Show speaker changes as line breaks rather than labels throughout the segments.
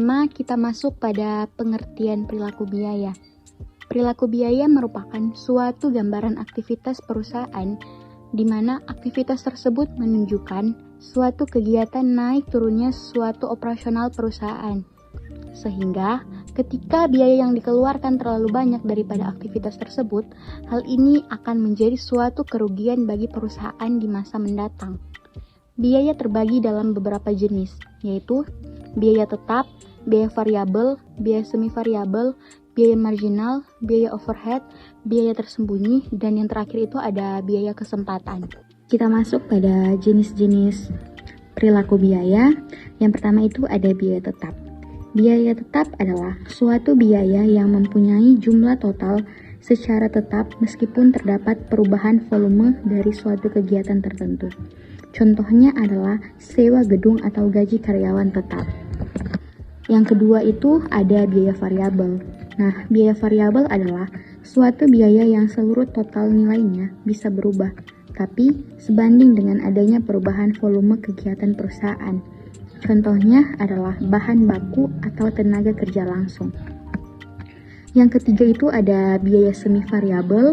pertama, kita masuk pada pengertian perilaku biaya. Perilaku biaya merupakan suatu gambaran aktivitas perusahaan di mana aktivitas tersebut menunjukkan suatu kegiatan naik turunnya suatu operasional perusahaan. Sehingga ketika biaya yang dikeluarkan terlalu banyak daripada aktivitas tersebut, hal ini akan menjadi suatu kerugian bagi perusahaan di masa mendatang. Biaya terbagi dalam beberapa jenis, yaitu biaya tetap, biaya variabel, biaya semi variabel, biaya marginal, biaya overhead, biaya tersembunyi, dan yang terakhir itu ada biaya kesempatan. Kita masuk pada jenis-jenis perilaku biaya. Yang pertama itu ada biaya tetap. Biaya tetap adalah suatu biaya yang mempunyai jumlah total secara tetap meskipun terdapat perubahan volume dari suatu kegiatan tertentu. Contohnya adalah sewa gedung atau gaji karyawan tetap. Yang kedua itu ada biaya variabel. Nah, biaya variabel adalah suatu biaya yang seluruh total nilainya bisa berubah, tapi sebanding dengan adanya perubahan volume kegiatan perusahaan. Contohnya adalah bahan baku atau tenaga kerja langsung. Yang ketiga itu ada biaya semi variabel.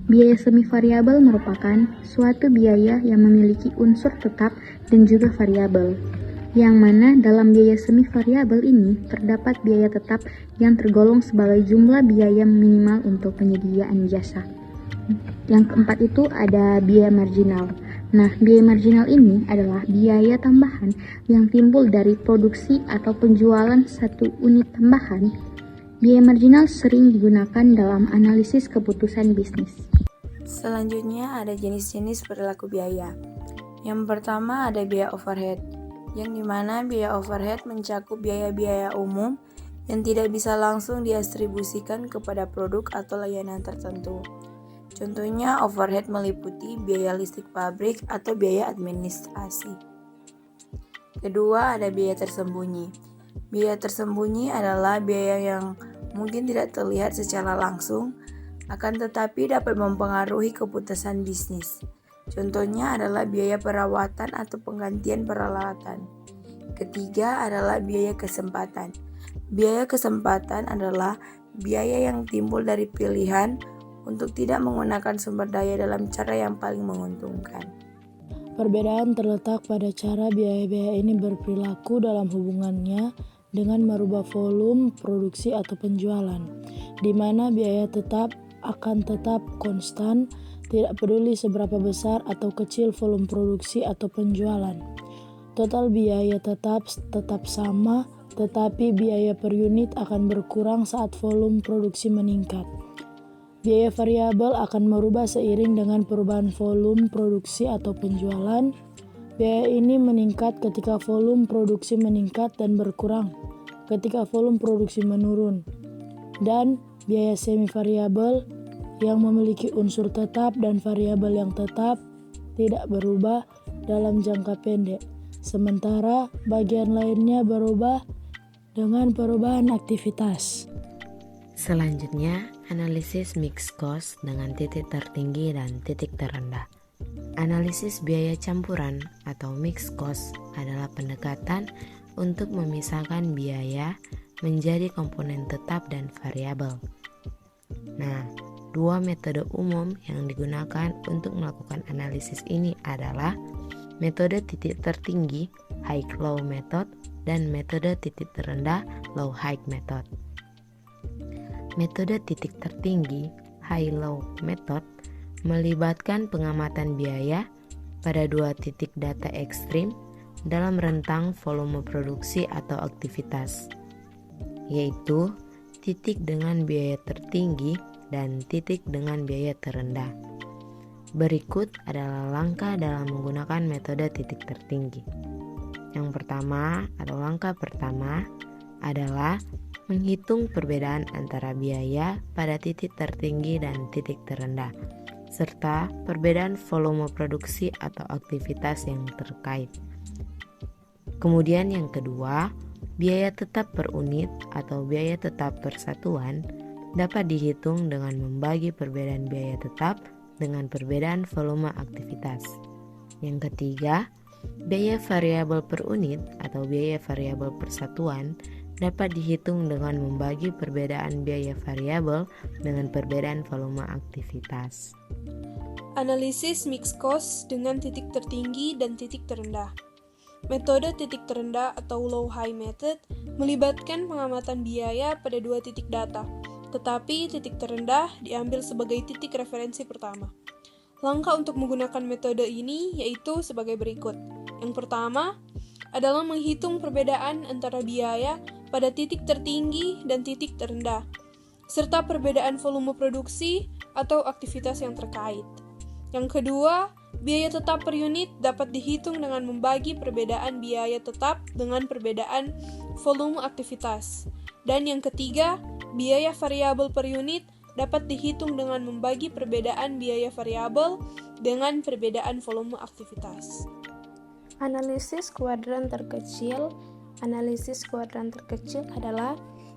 Biaya semi variabel merupakan suatu biaya yang memiliki unsur tetap dan juga variabel, yang mana dalam biaya semi variabel ini terdapat biaya tetap yang tergolong sebagai jumlah biaya minimal untuk penyediaan jasa. Yang keempat itu ada biaya marginal. Nah, biaya marginal ini adalah biaya tambahan yang timbul dari produksi atau penjualan satu unit tambahan. Biaya marginal sering digunakan dalam analisis keputusan bisnis.
Selanjutnya ada jenis-jenis perilaku biaya. Yang pertama ada biaya overhead, yang dimana biaya overhead mencakup biaya-biaya umum yang tidak bisa langsung didistribusikan kepada produk atau layanan tertentu. Contohnya overhead meliputi biaya listrik pabrik atau biaya administrasi. Kedua ada biaya tersembunyi. Biaya tersembunyi adalah biaya yang mungkin tidak terlihat secara langsung, akan tetapi dapat mempengaruhi keputusan bisnis. Contohnya adalah biaya perawatan atau penggantian peralatan. Ketiga adalah biaya kesempatan. Biaya kesempatan adalah biaya yang timbul dari pilihan untuk tidak menggunakan sumber daya dalam cara yang paling menguntungkan.
Perbedaan terletak pada cara biaya-biaya ini berperilaku dalam hubungannya dengan merubah volume produksi atau penjualan, di mana biaya tetap akan tetap konstan, tidak peduli seberapa besar atau kecil volume produksi atau penjualan. Total biaya tetap sama, tetapi biaya per unit akan berkurang saat volume produksi meningkat. Biaya variabel akan merubah seiring dengan perubahan volume produksi atau penjualan. Biaya ini meningkat ketika volume produksi meningkat dan berkurang ketika volume produksi menurun. Dan biaya semi variabel yang memiliki unsur tetap dan variabel yang tetap tidak berubah dalam jangka pendek, sementara bagian lainnya berubah dengan perubahan aktivitas.
Selanjutnya, analisis mixed cost dengan titik tertinggi dan titik terendah. Analisis biaya campuran atau mixed cost adalah pendekatan untuk memisahkan biaya menjadi komponen tetap dan variabel. Nah, dua metode umum yang digunakan untuk melakukan analisis ini adalah metode titik tertinggi high-low method dan metode titik terendah low-high method. Metode titik tertinggi high-low method melibatkan pengamatan biaya pada dua titik data ekstrim dalam rentang volume produksi atau aktivitas, yaitu titik dengan biaya tertinggi dan titik dengan biaya terendah. Berikut adalah langkah dalam menggunakan metode titik tertinggi. Yang pertama atau langkah pertama adalah menghitung perbedaan antara biaya pada titik tertinggi dan titik terendah, serta perbedaan volume produksi atau aktivitas yang terkait. Kemudian yang kedua, biaya tetap per unit atau biaya tetap per satuan dapat dihitung dengan membagi perbedaan biaya tetap dengan perbedaan volume aktivitas. Yang ketiga, biaya variabel per unit atau biaya variabel per satuan dapat dihitung dengan membagi perbedaan biaya variabel dengan perbedaan volume aktivitas.
Analisis mixed cost dengan titik tertinggi dan titik terendah. Metode titik terendah atau low-high method melibatkan pengamatan biaya pada dua titik data, tetapi titik terendah diambil sebagai titik referensi pertama. Langkah untuk menggunakan metode ini yaitu sebagai berikut. Yang pertama adalah menghitung perbedaan antara biaya pada titik tertinggi dan titik terendah, serta perbedaan volume produksi atau aktivitas yang terkait. Yang kedua, biaya tetap per unit dapat dihitung dengan membagi perbedaan biaya tetap dengan perbedaan volume aktivitas. Dan yang ketiga, biaya variabel per unit dapat dihitung dengan membagi perbedaan biaya variabel dengan perbedaan volume aktivitas.
Analisis kuadran terkecil. Analisis kuadran terkecil adalah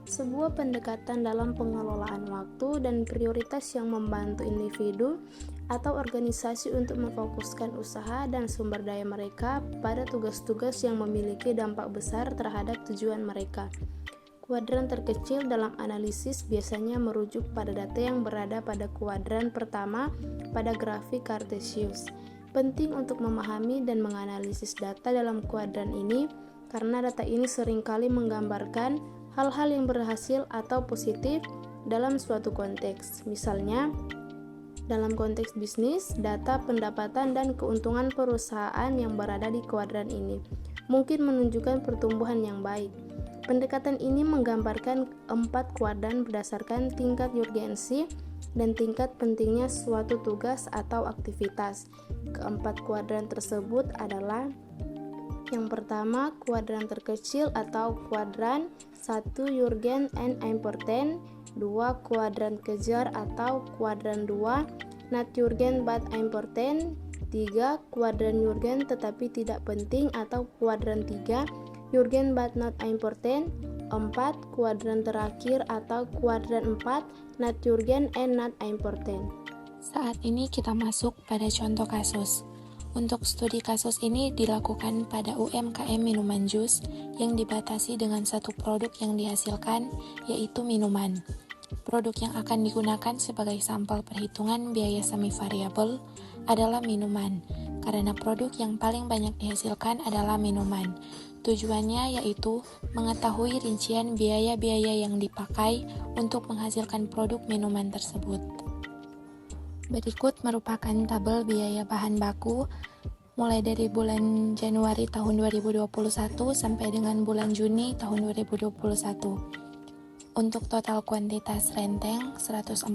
sebuah pendekatan dalam pengelolaan waktu dan prioritas yang membantu individu atau organisasi untuk memfokuskan usaha dan sumber daya mereka pada tugas-tugas yang memiliki dampak besar terhadap tujuan mereka. Kuadran terkecil dalam analisis biasanya merujuk pada data yang berada pada kuadran pertama pada grafik Cartesius. Penting untuk memahami dan menganalisis data dalam kuadran ini karena data ini seringkali menggambarkan hal-hal yang berhasil atau positif dalam suatu konteks. Misalnya, dalam konteks bisnis, data pendapatan dan keuntungan perusahaan yang berada di kuadran ini mungkin menunjukkan pertumbuhan yang baik. Pendekatan ini menggambarkan 4 kuadran berdasarkan tingkat urgensi dan tingkat pentingnya suatu tugas atau aktivitas. Keempat kuadran tersebut adalah: yang pertama, kuadran terkecil atau kuadran 1 urgent and important, 2 kuadran kejar atau kuadran 2 not urgent but important, 3 kuadran urgent tetapi tidak penting atau kuadran 3 urgent but not important, 4 kuadran terakhir atau kuadran 4 not urgent and not important.
Saat ini kita masuk pada contoh kasus. Untuk studi kasus ini dilakukan pada UMKM minuman jus yang dibatasi dengan satu produk yang dihasilkan, yaitu minuman. Produk yang akan digunakan sebagai sampel perhitungan biaya semi variabel adalah minuman, karena produk yang paling banyak dihasilkan adalah minuman. Tujuannya yaitu mengetahui rincian biaya-biaya yang dipakai untuk menghasilkan produk minuman tersebut. Berikut merupakan tabel biaya bahan baku mulai dari bulan Januari tahun 2021 sampai dengan bulan Juni tahun 2021. Untuk total kuantitas renteng 148,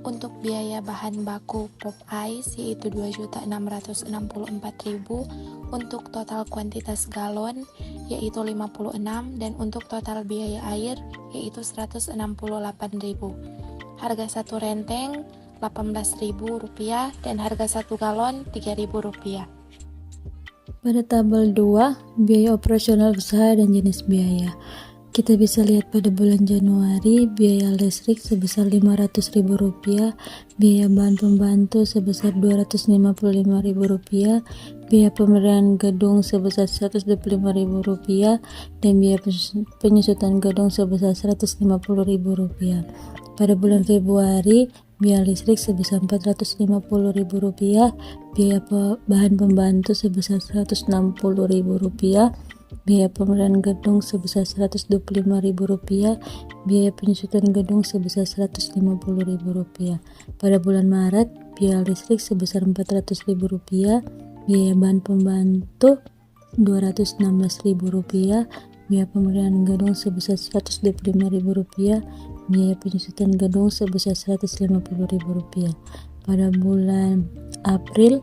untuk biaya bahan baku pop ice yaitu 2.664.000, untuk total kuantitas galon yaitu 56, dan untuk total biaya air yaitu 168.000. Harga satu renteng Rp18.000 dan harga satu galon Rp3.000.
Pada tabel 2, biaya operasional usaha dan jenis biaya. Kita bisa lihat pada bulan Januari, biaya listrik sebesar Rp500.000, biaya bahan pembantu sebesar Rp255.000, biaya pemeliharaan gedung sebesar Rp125.000, dan biaya penyusutan gedung sebesar Rp150.000. Pada bulan Februari, biaya listrik sebesar Rp450.000, biaya bahan pembantu sebesar Rp160.000, biaya pemeliharaan gedung sebesar Rp125.000, biaya penyusutan gedung sebesar Rp150.000. Pada bulan Maret, biaya listrik sebesar Rp400.000, biaya bahan pembantu Rp216.000, biaya pemeliharaan gedung sebesar Rp125.000, biaya penyusutan gedung sebesar Rp150.000. Pada bulan April,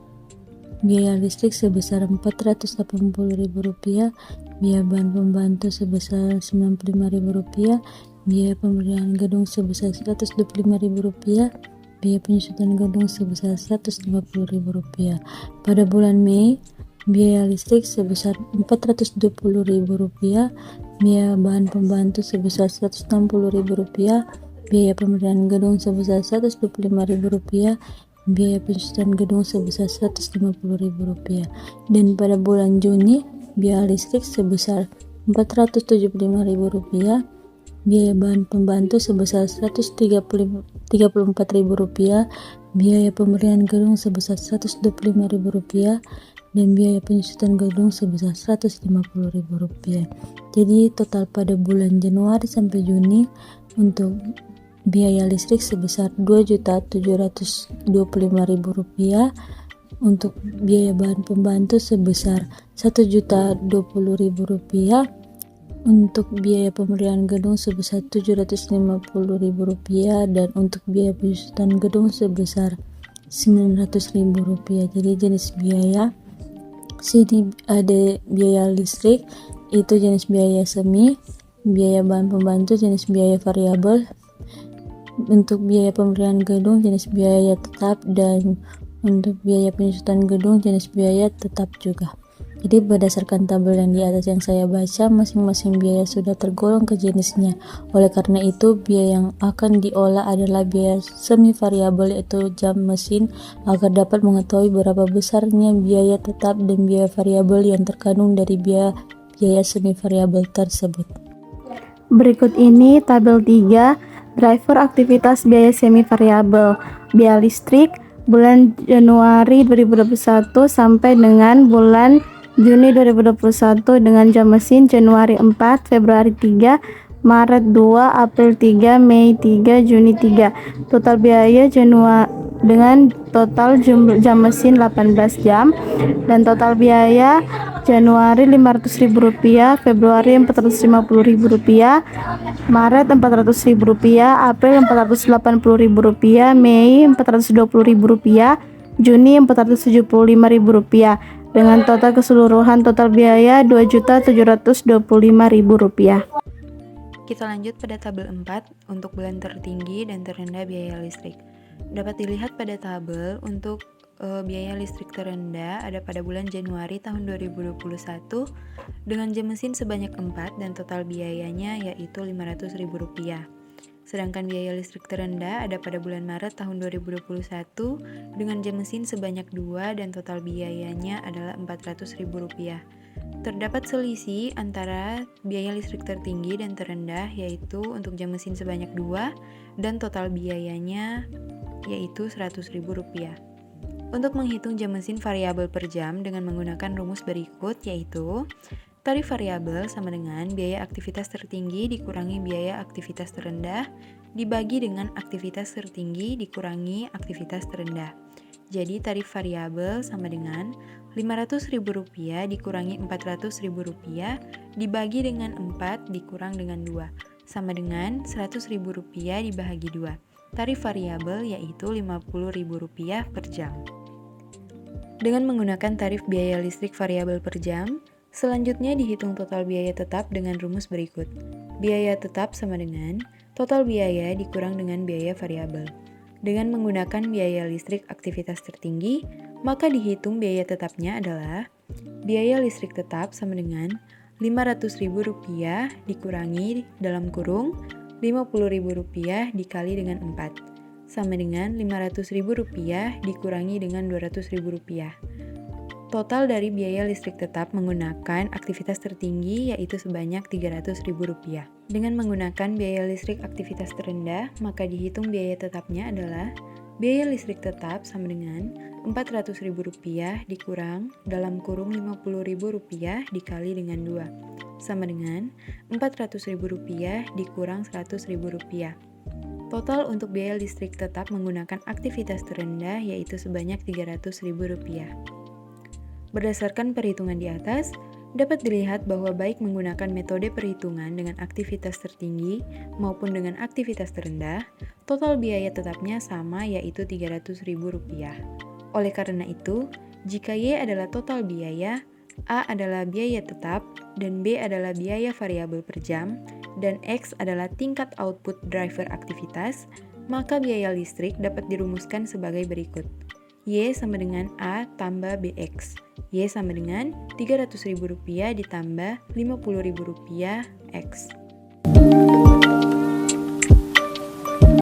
biaya listrik sebesar Rp480.000, biaya bahan pembantu sebesar Rp95.000, biaya pemeliharaan gedung sebesar Rp125.000, biaya penyusutan gedung sebesar Rp150.000. Pada bulan Mei, biaya listrik sebesar Rp420.000, biaya bahan pembantu sebesar Rp160.000, biaya pemeliharaan gedung sebesar Rp125.000, biaya penyusutan gedung sebesar Rp150.000. Dan pada bulan Juni, biaya listrik sebesar Rp475.000, biaya bahan pembantu sebesar Rp134.000, biaya pemberian gedung sebesar Rp125.000, dan biaya penyusutan gedung sebesar Rp150.000. Jadi total pada bulan Januari sampai Juni untuk biaya listrik sebesar Rp2.725.000, untuk biaya bahan pembantu sebesar Rp1.020.000, untuk biaya pemberian gedung sebesar Rp750.000, dan untuk biaya penyusutan gedung sebesar Rp900.000. Jadi jenis biaya sini ada biaya listrik itu jenis biaya semi, biaya bahan pembantu jenis biaya variabel, untuk biaya pemberian gedung jenis biaya tetap, dan untuk biaya penyusutan gedung jenis biaya tetap juga. Jadi berdasarkan tabel yang di atas yang saya baca, masing-masing biaya sudah tergolong ke jenisnya. Oleh karena itu, biaya yang akan diolah adalah biaya semi variabel, yaitu jam mesin, agar dapat mengetahui berapa besarnya biaya tetap dan biaya variabel yang terkandung dari biaya semi variabel tersebut.
Berikut ini tabel 3 driver aktivitas biaya semi variabel biaya listrik bulan Januari 2021 sampai dengan bulan Juni 2021 dengan jam mesin Januari 4, Februari 3, Maret 2, April 3, Mei 3, Juni 3. Total biaya Januari dengan total jam mesin 18 jam dan total biaya Januari Rp500.000, Februari Rp450.000, Maret Rp400.000, April Rp480.000, Mei Rp420.000, Juni Rp475.000 dengan total keseluruhan total biaya Rp2.725.000.
Kita lanjut pada tabel 4 untuk bulan tertinggi dan terendah biaya listrik. Dapat dilihat pada tabel untuk biaya listrik terendah ada pada bulan Januari tahun 2021 dengan jam mesin sebanyak 4 dan total biayanya yaitu Rp500.000. Sedangkan biaya listrik terendah ada pada bulan Maret tahun 2021 dengan jam mesin sebanyak 2 dan total biayanya adalah Rp400.000. Terdapat selisih antara biaya listrik tertinggi dan terendah, yaitu untuk jam mesin sebanyak 2 dan total biayanya yaitu Rp100.000. Untuk menghitung jam mesin variabel per jam dengan menggunakan rumus berikut, yaitu tarif variabel sama dengan biaya aktivitas tertinggi dikurangi biaya aktivitas terendah dibagi dengan aktivitas tertinggi dikurangi aktivitas terendah. Jadi tarif variabel sama dengan Rp500.000 dikurangi Rp400.000 dibagi dengan 4 dikurang dengan 2 sama dengan Rp100.000 dibagi 2. Tarif variabel yaitu Rp50.000 per jam. Dengan menggunakan tarif biaya listrik variabel per jam, selanjutnya dihitung total biaya tetap dengan rumus berikut. Biaya tetap sama dengan total biaya dikurang dengan biaya variabel. Dengan menggunakan biaya listrik aktivitas tertinggi, maka dihitung biaya tetapnya adalah biaya listrik tetap sama dengan Rp500.000 dikurangi dalam kurung Rp50.000 dikali dengan 4 sama dengan Rp500.000 dikurangi dengan Rp200.000. Total dari biaya listrik tetap menggunakan aktivitas tertinggi yaitu sebanyak Rp300.000. Dengan menggunakan biaya listrik aktivitas terendah, maka dihitung biaya tetapnya adalah biaya listrik tetap sama dengan Rp400.000 dikurang dalam kurung Rp50.000 dikali dengan 2 sama dengan Rp400.000 dikurang Rp100.000. Total untuk biaya listrik tetap menggunakan aktivitas terendah yaitu sebanyak Rp300.000. Berdasarkan perhitungan di atas, dapat dilihat bahwa baik menggunakan metode perhitungan dengan aktivitas tertinggi maupun dengan aktivitas terendah, total biaya tetapnya sama yaitu Rp300.000. Oleh karena itu, jika Y adalah total biaya, A adalah biaya tetap, dan B adalah biaya variabel per jam, dan X adalah tingkat output driver aktivitas, maka biaya listrik dapat dirumuskan sebagai berikut. Y sama dengan A tambah BX. Y sama dengan Rp300.000 ditambah Rp50.000 X.